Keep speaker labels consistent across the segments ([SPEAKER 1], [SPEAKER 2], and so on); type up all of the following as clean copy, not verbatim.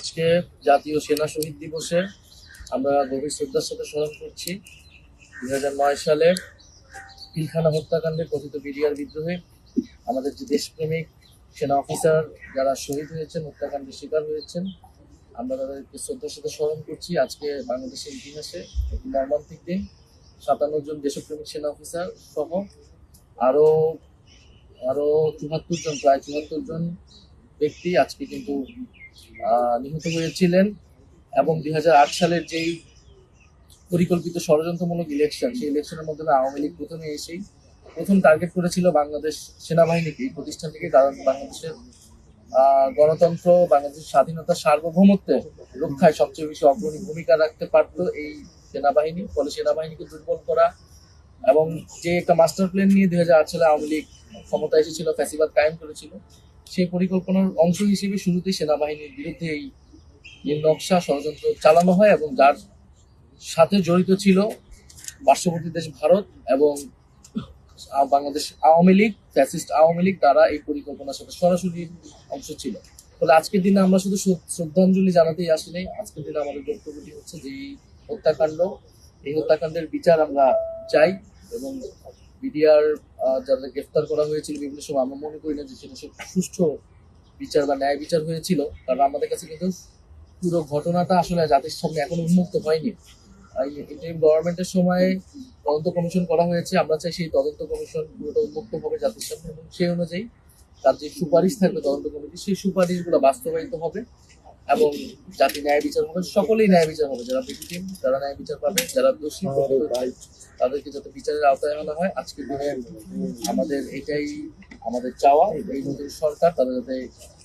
[SPEAKER 1] আজকে জাতীয় সেনা শহীদ দিবসে আমরা গভীর শ্রদ্ধার সাথে স্মরণ করছি 2009 সালের পিলখানা হত্যাকাণ্ডে কথিত বিডিআর বিদ্রোহে আমাদের যে দেশপ্রেমিক সেনা অফিসার যারা শহীদ হয়েছেন, হত্যাকাণ্ডের শিকার হয়েছেন, আমরা তাদেরকে শ্রদ্ধার সাথে স্মরণ করছি। আজকে বাংলাদেশের ইতিহাসে একটি মর্মান্তিক দিন। 57 জন দেশপ্রেমিক সেনা অফিসার সহ আরো আরো 74 জন, প্রায় 74 জন ব্যক্তি আজকে কিন্তু নিহত হয়েছিলেন। এবং 2008 সালের যেই পরিকল্পিত ষড়যন্ত্রমূলক ইলেকশন, সেই ইলেকশনের মাধ্যমে আওয়ামী লীগ প্রথম টার্গেট করেছিল বাংলাদেশ সেনাবাহিনীকে, এই প্রতিষ্ঠানটিকে। কারণ বাংলাদেশের গণতন্ত্র, বাংলাদেশের স্বাধীনতা, সার্বভৌমত্বের রক্ষায় সবচেয়ে বেশি অগ্রণী ভূমিকা রাখতে পারত এই সেনাবাহিনী। ফলে সেনাবাহিনীকে দুর্বল করা এবং যে একটা মাস্টার প্ল্যান নিয়ে 2008 সালে আওয়ামী লীগ ক্ষমতা এসেছিল, ফ্যাসিবাদ কায়েম করেছিল, সেই পরিকল্পনার অংশ হিসেবে শুরুতেই সেনাবাহিনীর বিরুদ্ধে এই নকশা ষড়যন্ত্র চালানো হয় এবং যার সাথে জড়িত ছিল পার্শ্ববর্তী দেশ ভারত এবং বাংলাদেশ আওয়ামী লীগ, ফ্যাসিস্ট আওয়ামী লীগ, তারা এই পরিকল্পনার সাথে সরাসরি অংশ ছিল। ফলে আজকের দিনে আমরা শুধু শ্রদ্ধাঞ্জলি জানাতেই আসি নাই। আজকের দিনে আমাদের বক্তব্যটি হচ্ছে যে এই হত্যাকাণ্ডের বিচার আমরা চাই এবং বিডিআর যাদের গ্রেফতার করা হয়েছিল বিভিন্ন সময়, আমরা মনে করি না যে সেটা সুষ্ঠু বিচার বা ন্যায় বিচার হয়েছিল। কারণ আমাদের কাছে কিন্তু পুরো ঘটনাটা আসলে জাতির সামনে এখনো উন্মুক্ত হয়নি। ইন্টারিম গভর্নমেন্টের সময় তদন্ত কমিশন করা হয়েছে। আমরা চাই সেই তদন্ত কমিশন পুরোটা উন্মুক্ত হবে জাতির সামনে এবং সেই অনুযায়ী তার যে সুপারিশ থাকবে তদন্ত কমিটি, সেই সুপারিশগুলো বাস্তবায়িত হবে এবং জাতি ন্যায় বিচার হবে। সকলেই ন্যায় বিচার হবে, যারা ভিকটিম তারা ন্যায় বিচার পাবে, যারা দোষী তাদেরকে যাতে বিচারের আওতায় আনা হয়। আজকের দিনে আমাদের এটাই আমাদের চাওয়া, এই নতুন সরকার তারা যাতে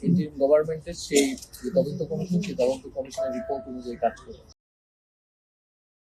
[SPEAKER 1] ইন্টারিম গভর্নমেন্টের সেই যে তদন্ত কমিশন, সেই তদন্ত কমিশনের রিপোর্ট অনুযায়ী কাজ করে।